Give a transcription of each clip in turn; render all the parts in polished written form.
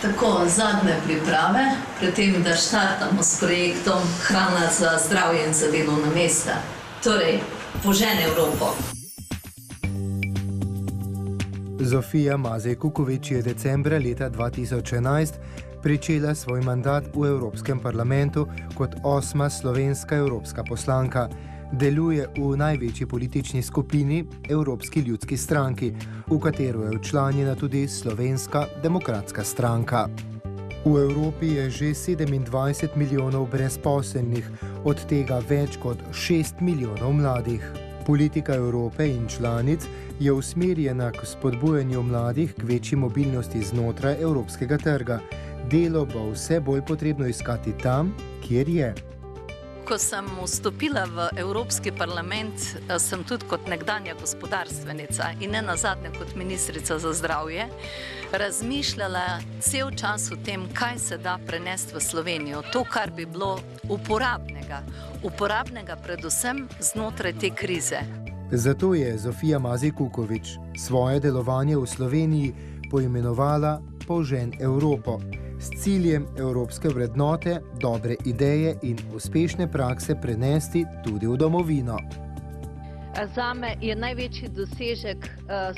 Tako, zadnje priprave, predtem, da štartamo s projektom Hrana za zdravje in za delovna mesta. Torej, požene Evropo. Zofija Mazej Kukovič je decembra leta 2011 pričela svoj mandat v Evropskem parlamentu kot 8. slovenska evropska poslanka. Deluje v največji politični skupini Evropski ljudski stranki, v katero je včlanjena tudi Slovenska demokratska stranka. V Evropi je že 27 milijonov brezposelnih, od tega več kot 6 milijonov mladih. Politika Evrope in članic je usmerjena k spodbujanju mladih k večji mobilnosti znotraj evropskega trga. Delo bo vse bolj potrebno iskati tam, kjer je. Ko sem vstopila v Evropski parlament, sem tudi kot nekdanja gospodarstvenica in ne nazadnje kot ministrica za zdravje razmišljala cel čas o tem, kaj se da prenesti v Slovenijo. To, kar bi bilo uporabnega predvsem znotraj te krize. Zato je Zofija Mazej Kukovič svoje delovanje v Sloveniji poimenovala Požen Evropo, s ciljem evropske vrednote, dobre ideje in uspešne prakse prenesti tudi v domovino. Zame je največji dosežek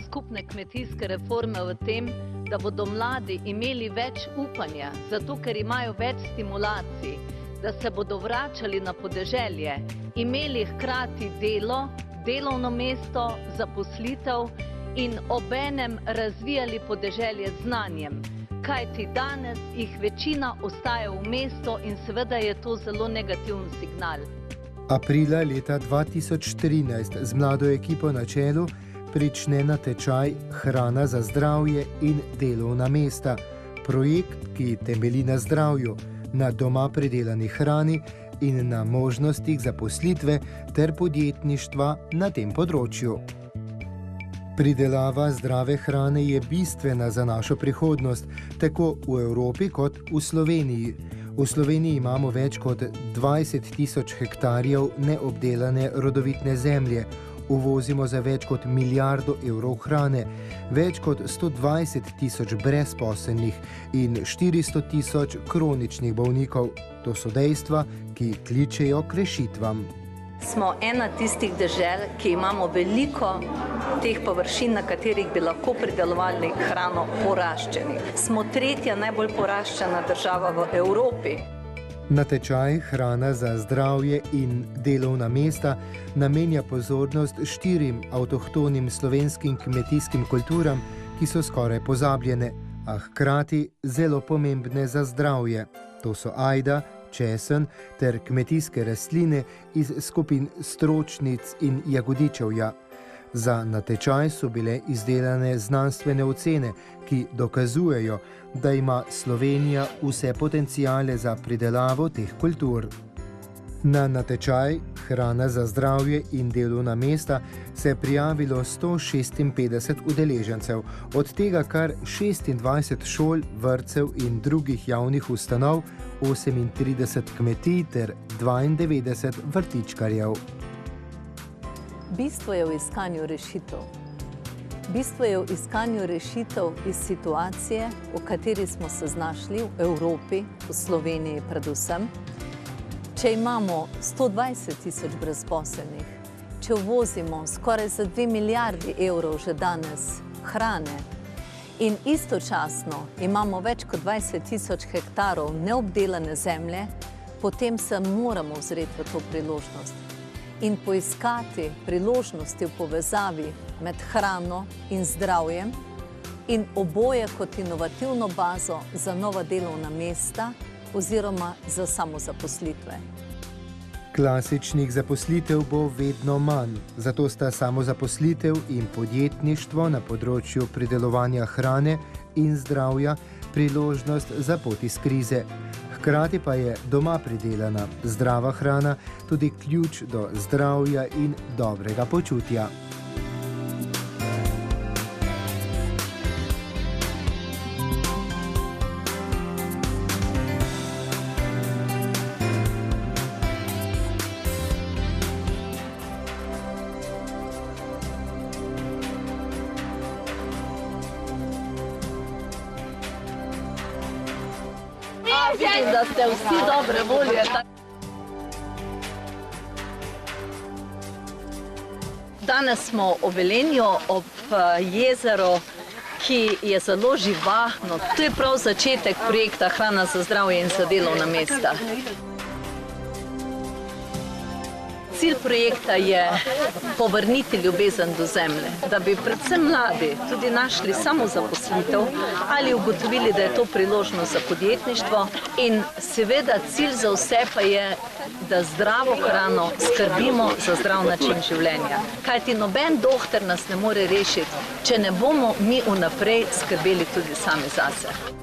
skupne kmetijske reforme v tem, da bodo mladi imeli več upanja, zato ker imajo več stimulacij, da se bodo vračali na podeželje, imeli hkrati delo, delovno mesto, zaposlitev in obenem razvijali podeželje z znanjem. Kajti danes jih večina ostaja v mestu in seveda je to zelo negativen signal. Aprila leta 2013 z mlado ekipo na čelu prične natečaj Hrana za zdravje in delovna mesta. Projekt, ki temelji na zdravju, na doma pridelani hrani in na možnostih zaposlitve ter podjetništva na tem področju. Pridelava zdrave hrane je bistvena za našo prihodnost, tako v Evropi kot v Sloveniji. V Sloveniji imamo več kot 20 tisoč hektarjev neobdelane rodovitne zemlje, uvozimo za več kot milijardo evrov hrane, več kot 120 tisoč brezposelnih in 400 tisoč kroničnih bolnikov. To so dejstva, ki kličejo k rešitvam. Smo ena tistih dežel, ki imamo veliko teh površin, na katerih bi lahko pridelovali hrano poraščenih. Smo tretja najbolj poraščena država v Evropi. Natečaj Hrana za zdravje in delovna mesta namenja pozornost 4 avtohtonim slovenskim kmetijskim kulturam, ki so skoraj pozabljene, a hkrati zelo pomembne za zdravje. To so ajda, česen ter kmetijske rastline iz skupin stročnic in jagodičevja. Za natečaj so bile izdelane znanstvene ocene, ki dokazujejo, da ima Slovenija vse potencijale za pridelavo teh kultur. Na natečaj Hrana za zdravje in delovna mesta se je prijavilo 156 udeležencev, od tega kar 26 šol, vrtcev in drugih javnih ustanov, 38 kmetij ter 92 vrtičkarjev. Bistvo je v iskanju rešitev. Bistvo je v iskanju rešitev iz situacije, v kateri smo se znašli v Evropi, v Sloveniji predvsem. Če imamo 120 tisoč brezposelnih, če uvozimo skoraj za 2 milijardi evrov že danes hrane in istočasno imamo več kot 20 tisoč hektarov neobdelane zemlje, potem se moramo ozreti v to priložnost in poiskati priložnosti v povezavi med hrano in zdravjem in oboje kot inovativno bazo za nova delovna mesta oziroma za samozaposlitve. Klasičnih zaposlitev bo vedno manj, zato sta samozaposlitev in podjetništvo na področju pridelovanja hrane in zdravja priložnost za pot iz krize. Hkrati pa je doma pridelana zdrava hrana tudi ključ do zdravja in dobrega počutja. Vidim, da ste vsi dobre volje. Danes smo v Velenju ob jezeru, ki je zelo živahno. To je prav začetek projekta Hrana za zdravje in za delovna mesta. Cilj projekta je povrniti ljubezen do zemlje, da bi predvsem mladi tudi našli samozaposlitev ali ugotovili, da je to priložnost za podjetništvo. In seveda cilj za vse pa je, da zdravo hrano skrbimo za zdrav način življenja. Kajti noben doktor nas ne more rešiti, če ne bomo mi vnaprej skrbeli tudi sami zase.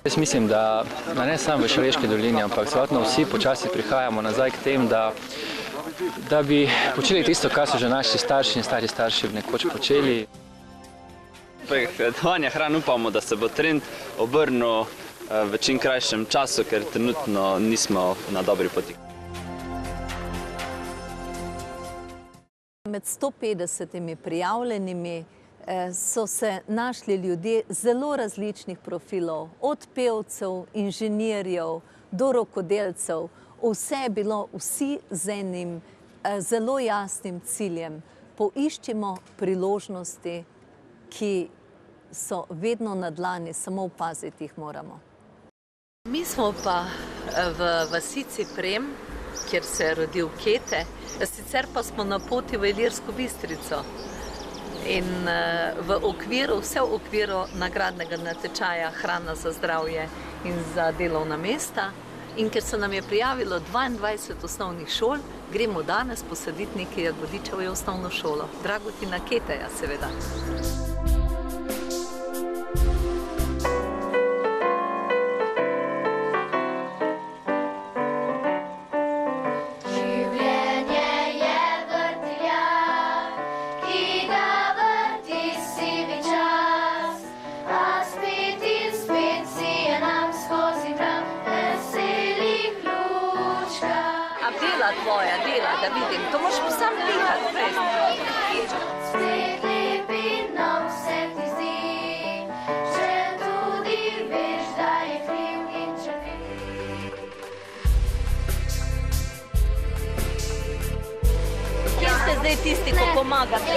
Jaz mislim, da ne samo v Šaleški dolini, ampak celotno vsi počasi prihajamo nazaj k tem, da bi počeli tisto, kar so že naši starši in stari starši nekoč počeli. Prehranjevanje hrane upamo, da se bo trend obrnil v čim krajšem času, ker trenutno nismo na dobri poti. Med 150 prijavljenimi so se našli ljudje zelo različnih profilov, od pevcev, inženirjev do rokodelcev. Vse je bilo vsi z enim zelo jasnim ciljem. Poiščimo priložnosti, ki so vedno na dlani, samo opaziti jih moramo. Mi smo pa v vasici Prem, kjer se je rodil Kete, sicer pa smo na poti v Ilirsko Bistrico. In vse v okviru nagradnega natečaja Hrana za zdravje in za delovna mesta. In ker se nam je prijavilo 22 osnovnih šol, gremo danes posaditi nekaj jagodičev v osnovno šolo. Dragutina Keteja, seveda. Tvoja dela, da vidim. To moraš pa sam pihati prej. Spet lepino vse ti zdi, če tudi veš, da je kriv in če Kje ste zdaj tisti, ko pomagate?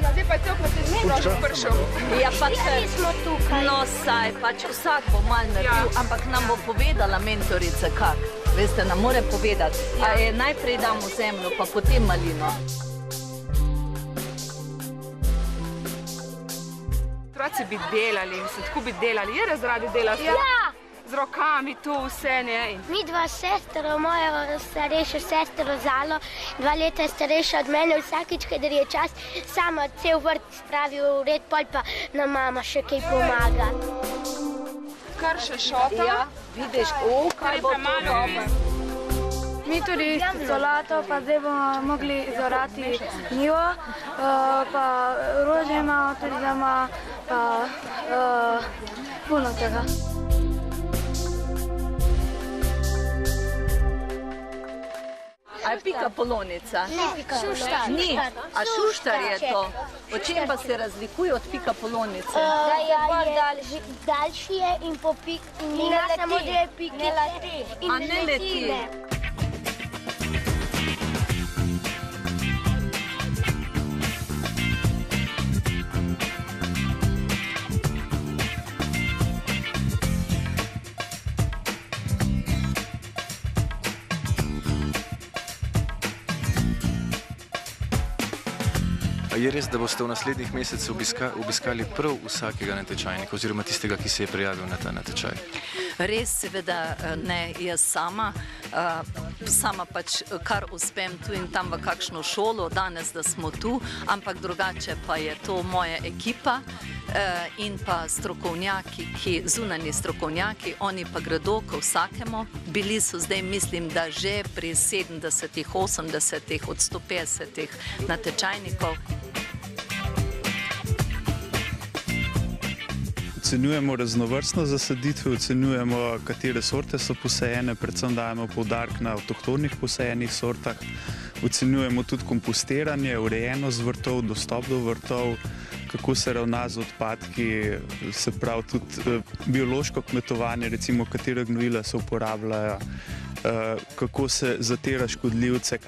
Zdaj pa je cel proces sploh prišel. Ja, pa smo tukaj. No, saj, pač vsak bo malo naredil, ampak nam bo povedala mentorica kak. Veste, nam more povedati, a je najprej damo zemljo, pa potem malino. Otroci bi delali, tako bi delali, je res radi delati. Ja! Z rokami tu vse, ne. Mi dva sestro, moja starejša sestro Zalo, 2 leta starejša od mene, vsakič, kadar je čas, sama cel vrt spravi v red, pol pa nam mama še kaj pomaga. Kar še šota. Ja, vidiš, kaj bo to dobro. Mi tudi solato, pa zdaj bomo mogli zorati njivo, pa rože imamo tudi doma, pa puno tega. A je pika polonica? Ne, šuštar. Ni, a šuštar je to. O čem pa se razlikuje od pika polonice? Da je daljši je in po pik in ima samo 2 pikice in ne leti. Je res, da boste v naslednjih mesecih obiskali prav vsakega natečajnika oziroma tistega, ki se je prijavil na ta natečaj? Res, seveda ne jaz sama. Sama pač kar uspem tu in tam v kakšno šolo, danes, da smo tu, ampak drugače pa je to moja ekipa in pa strokovnjaki, zunanji strokovnjaki, oni pa gredo k vsakemu. Bili so zdaj, mislim, da že pri 70, 80 od 150 natečajnikov. Ocenjujemo raznovrstnost zasaditve, ocenjujemo, katere sorte so posajene, predvsem dajemo poudarek na avtohtonih posajenih sortah. Ocenjujemo tudi kompostiranje, urejenost vrtov, dostop do vrtov, kako se ravna z odpadki, se pravi tudi biološko kmetovanje, recimo katere gnojila se uporabljajo, kako se zatira škodljivce.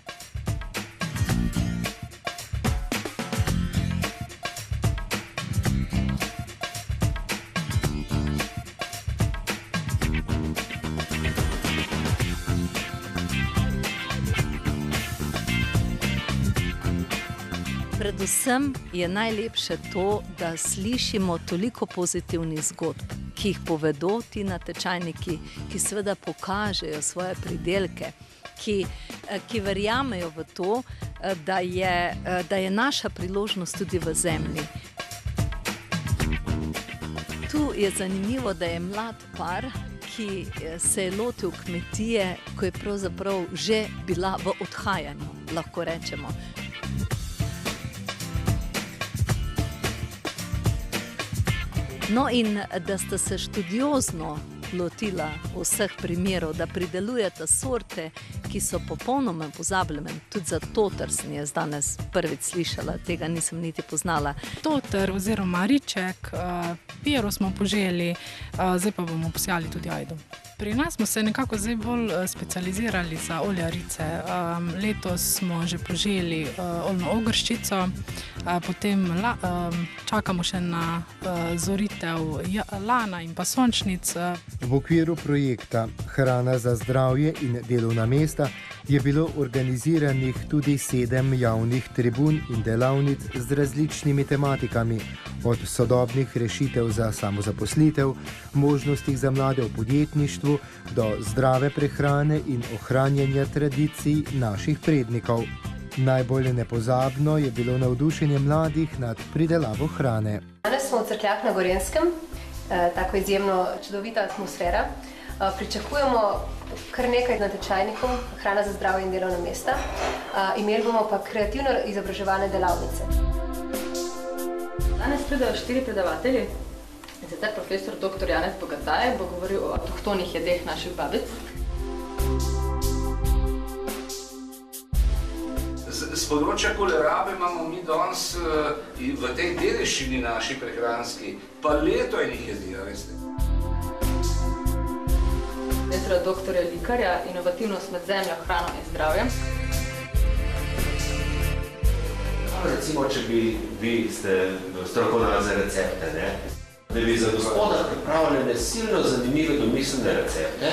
Predvsem je najlepše to, da slišimo toliko pozitivnih zgodb, ki jih povedo ti natečajniki, ki seveda pokažejo svoje pridelke, ki verjamejo v to, da je naša priložnost tudi v zemlji. Tu je zanimivo, da je mlad par, ki se je lotil kmetije, ko je pravzaprav že bila v odhajanju, lahko rečemo. No in da sta se študiozno lotila vseh primerov, da pridelujeta sorte, ki so popolnoma pozabljene, tudi za toter sem jaz danes prvič slišala, tega nisem niti poznala. Toter oziroma riček, pero smo poželi, zdaj pa bomo posijali tudi ajdo. Pri nas smo se nekako zdaj bolj specializirali za oljarice. Letos smo že poželi oljno ogrščico, potem čakamo še na zoritev lana in pa sončnic. V okviru projekta Hrana za zdravje in delovna mesta je bilo organiziranih tudi 7 javnih tribun in delavnic z različnimi tematikami, od sodobnih rešitev za samozaposlitev, možnostih za mlade v podjetništvu, do zdrave prehrane in ohranjanja tradicij naših prednikov. Najbolj nepozabno je bilo navdušenje mladih nad pridelavo hrane. Danes smo v Cerkljah na Gorenjskem, tako izjemno čudovita atmosfera. Pričakujemo kar nekaj natečajnikov, hrana za zdravje in delovna mesta. Imeli bomo pa kreativno izobraževalne delavnice. Danes pridejo 4 predavatelji. In sicer profesor dr. Janez Bogataj bo govoril o avtohtonih jedeh naših babic. Z področja kolerabe imamo mi danes v tej dediščini naši prehranski paleto enih jedi, veste. Profesora dr. Likarja, inovativnost med zemljo, hrano in zdravjem. Recimo, če vi ste strokovnjak za recepte, da bi za gospoda pripravljene silno zanimive domiselne recepte,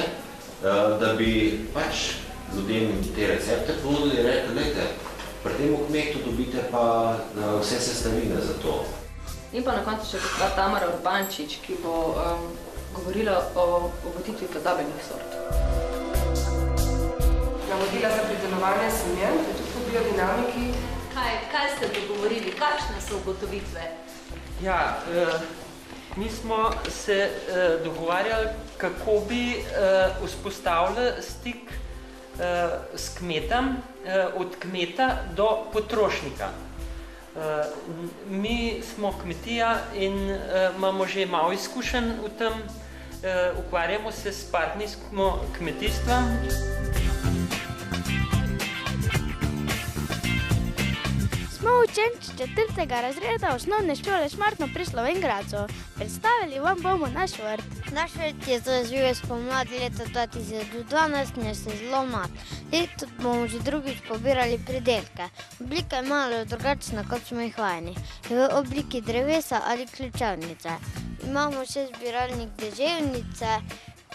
da bi pač ljudem te recepte ponudili in rekli, gledajte, pri tem kmetu dobite pa vse sestavine za to. In pa na koncu še gospa Tamara Urbančič, ki bo govorila o obuditvi pozabljenih sort. Navodila za pridelovanje semen, tudi po biodinamiki. Kaj ste dogovorili? Kakšne so ugotovitve? Ja, mi smo se dogovarjali, kako bi vzpostavili stik s kmetom, od kmeta do potrošnika. Mi smo kmetija in imamo že malo izkušenj v tem, ukvarjamo se s partnerskim kmetijstvom. Smo učenci 4. razreda osnovne šole Šmartno pri Slovenj Gradcu. Predstavili vam bomo naš vrt. Naš vrt je zaživel spomladi leta 2012 in je se zelo mlad. Letos bomo že drugič pobirali pridelke. Oblika je malo drugačna, kot smo jih vajeni. Je v obliki drevesa ali ključavnice. Imamo še zbiralnik deževnice,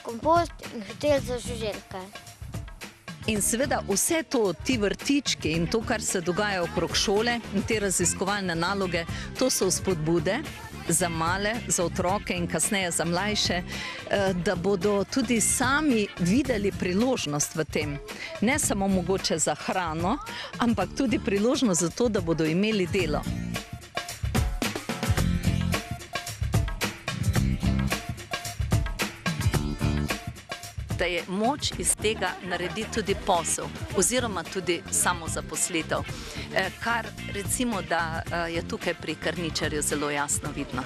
kompost in hotel za žuželke. In seveda vse to, ti vrtički in to, kar se dogaja okrog šole in te raziskovalne naloge, to so vzpodbude za male, za otroke in kasneje za mlajše, da bodo tudi sami videli priložnost v tem. Ne samo mogoče za hrano, ampak tudi priložnost za to, da bodo imeli delo. Da je moč iz tega narediti tudi posel oziroma tudi samozaposlitev, kar recimo, da je tukaj pri Krničarju zelo jasno vidno.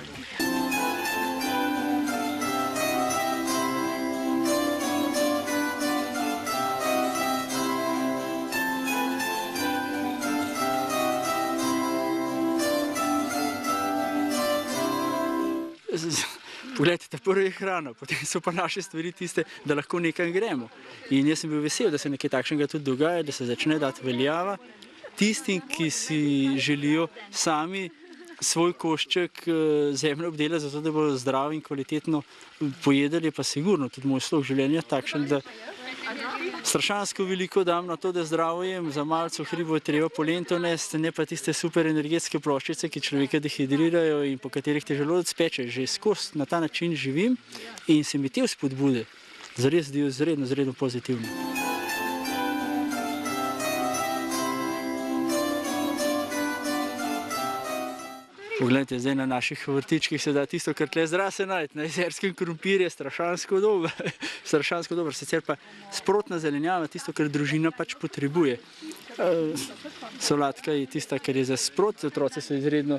Poglejte, prvo je hrana, potem so pa naše stvari tiste, da lahko nekam gremo. In jaz sem bil vesel, da se nekaj takšnega tudi dogaja, da se začne dati veljava tistim, ki si želijo sami svoj košček zemlje obdelati, zato da bodo zdravi in kvalitetno pojedali, pa sigurno tudi moj slog življenja takšen, da strašansko veliko dam na to, da zdravo jem, za malce v hribu je treba polento nesti, ne pa tiste super energetske ploščice, ki človeka dehidrirajo in po katerih te želodec peče. Že skozi na ta način živim in se mi te vzpodbude zares zdijo izredno pozitivne. Poglejte, zdaj na naših vrtičkih se da tisto, kar tle zrase najti. Na jezerskem krompir je strašansko dober, sicer pa sprotna zelenjava, tisto, kar družina pač potrebuje. Solatka je tista, kar je za sprot, otroci so izredno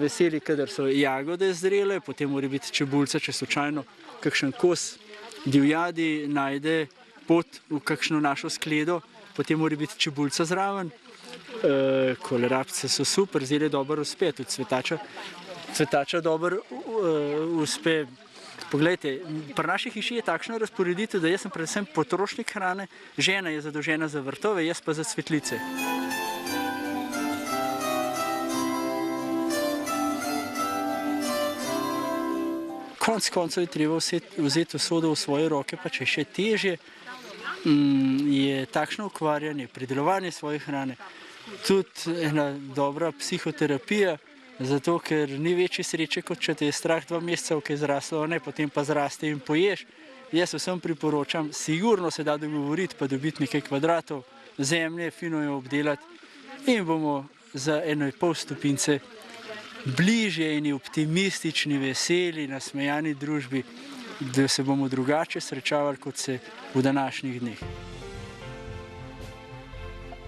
veseli, kadar so jagode zrele, potem mora biti čebulca, če slučajno kakšen kos divjadi najde pot v kakšno našo skledo, potem mora biti čebulca zraven. Kolerabce so super, zelje dobro uspe, tudi cvetača dobro uspe. Poglejte, pri naši hiši je takšna razporeditev, da jaz sem predvsem potrošnik hrane, žena je zadolžena za vrtove, jaz pa za cvetlice. Konec koncev je treba vzeti usodo v svoje roke, pa če še težje, je takšno ukvarjanje, pridelovanje svoje hrane, tudi ena dobra psihoterapija, zato ker ni večje sreče, kot če te je strah 2 meseca, ki je zraslo, potem pa zraste in poješ. Jaz vsem priporočam, sigurno se da dogovoriti, pa dobiti nekaj kvadratov zemlje, fino jo obdelati in bomo za 1,5 stopince bližje in optimistični, veseli, nasmejani družbi, da se bomo drugače srečavali, kot se v današnjih dneh.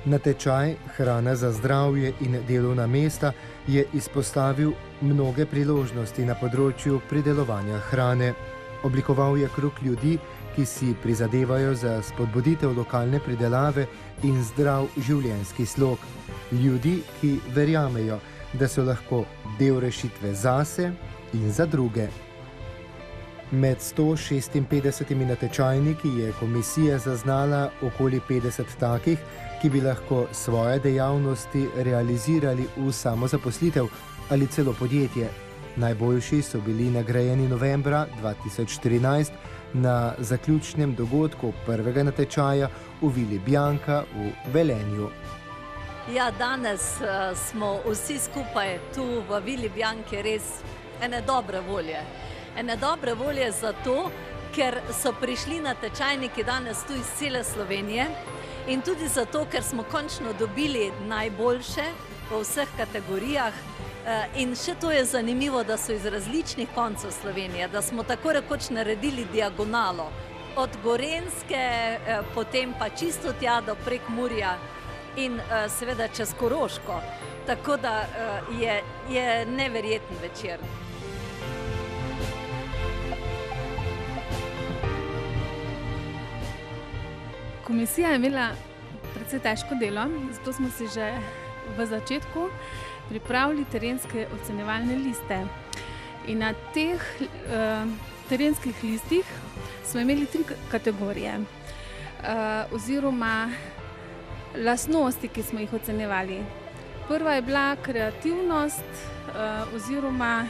Natečaj Hrana za zdravje in delovna mesta je izpostavil mnoge priložnosti na področju pridelovanja hrane. Oblikoval je krog ljudi, ki si prizadevajo za spodbuditev lokalne pridelave in zdrav življenjski slog. Ljudi, ki verjamejo, da so lahko del rešitve zase in za druge. Med 156 natečajniki je komisija zaznala okoli 50 takih, ki bi lahko svoje dejavnosti realizirali v samozaposlitev ali celo podjetje. Najboljši so bili nagrajeni novembra 2014 na zaključnem dogodku prvega natečaja v Vili Bianca v Velenju. Ja, danes smo vsi skupaj tu v Vili Bianci res ene dobre volje. Ene dobre volje zato, ker so prišli natečajniki danes tu iz cele Slovenije in tudi zato, ker smo končno dobili najboljše v vseh kategorijah. In še to je zanimivo, da so iz različnih koncev Slovenije, da smo tako rekoč naredili diagonalo. Od Gorenjske, potem pa čisto tja do Prekmurja in seveda čez Koroško. Tako da je neverjeten večer. Komisija je imela precej težko delo, zato smo si že v začetku pripravili terenske ocenjevalne liste. In na teh terenskih listih smo imeli 3 kategorije oziroma lastnosti, ki smo jih ocenjevali. Prva je bila kreativnost oziroma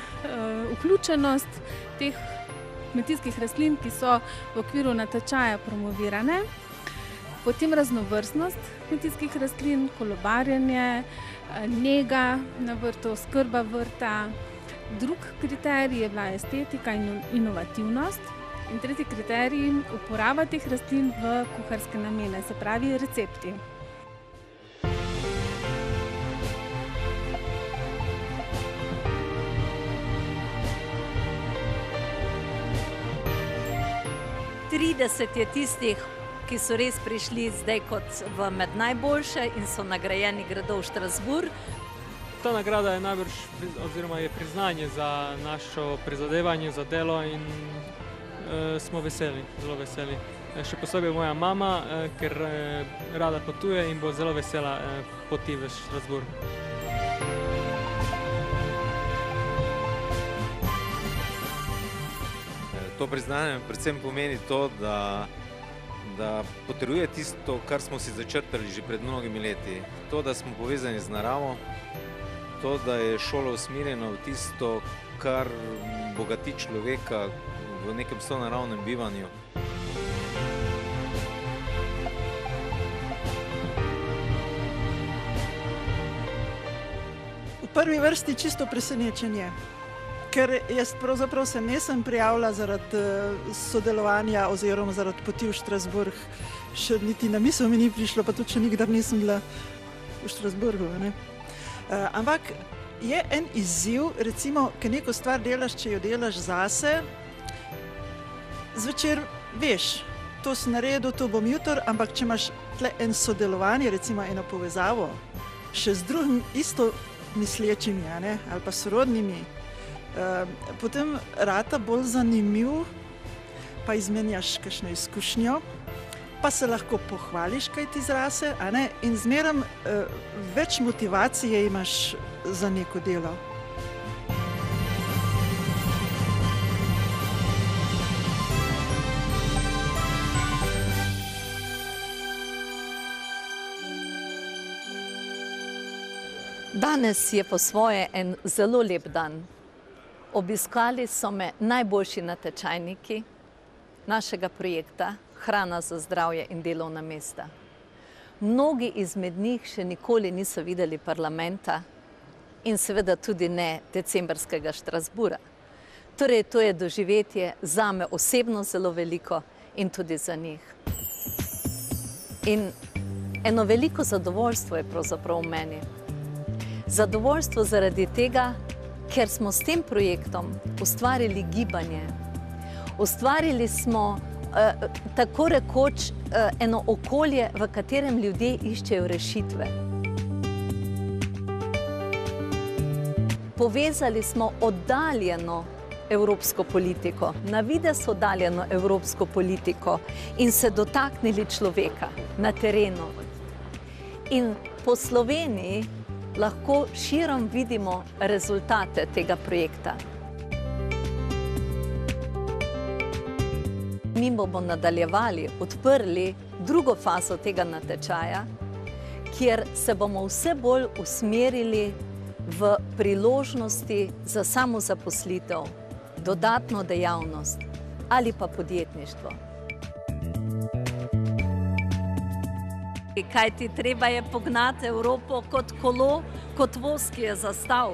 vključenost teh kmetijskih rastlin, ki so v okviru natečaja promovirane. Potem raznovrstnost kmetijskih rastlin, kolobarjenje, nega na vrtu, oskrba vrta. Drug kriterij je bila estetika in inovativnost. In tretji kriterij uporaba teh rastlin v kuharske namene, se pravi recepti. Trideset je tistih, ki so res prišli zdaj kot med najboljše in so nagrajeni, gredo v Štrasburg. Ta nagrada je najbrž oziroma je priznanje za našo prizadevanje, za delo in smo veseli, zelo veseli. Še posebej moja mama, ker rada potuje in bo zelo vesela poti v Štrasburg. To priznanje predvsem pomeni to, da potrjuje tisto, kar smo si začrtali že pred mnogimi leti. To, da smo povezani z naravo, to, da je šola usmerjena v tisto, kar bogati človeka v nekem sonaravnem bivanju. V prvi vrsti čisto presenečenje, ker jaz pravzaprav se nisem prijavila zaradi sodelovanja oziroma zaradi poti v Štrasburg. Še niti na misel mi ni prišlo, pa tudi še nikdar nisem bila v Štrasburgu. Ampak je en izziv, recimo, ker neko stvar delaš, če jo delaš zase, zvečer veš, to si naredil, to bom jutr, ampak če imaš tle en sodelovanje, recimo eno povezavo, še z drugim isto mislečimi, ali pa sorodnimi, potem rata bolj zanimiv, pa izmenjaš kakšno izkušnjo, pa se lahko pohvališ, kaj ti zrase, in zmerom več motivacije imaš za neko delo. Danes je po svoje en zelo lep dan. Obiskali so me najboljši natečajniki našega projekta Hrana za zdravje in delovna mesta. Mnogi izmed njih še nikoli niso videli parlamenta in seveda tudi ne decembrskega Štrasbura. Torej, to je doživetje zame osebno zelo veliko in tudi za njih. In eno veliko zadovoljstvo je pravzaprav v meni. Zadovoljstvo zaradi tega, ker smo s tem projektom ustvarili gibanje. Ustvarili smo tako rekoč eno okolje, v katerem ljudje iščejo rešitve. Povezali smo oddaljeno evropsko politiko, na videz oddaljeno evropsko politiko in se dotaknili človeka na terenu. In po Sloveniji lahko širom vidimo rezultate tega projekta. Mi bomo nadaljevali, odprli drugo fazo tega natečaja, kjer se bomo vse bolj usmerili v priložnosti za samozaposlitev, dodatno dejavnost ali pa podjetništvo. Kajti treba je pognati Evropo kot kolo, kot voz, ki je zastal.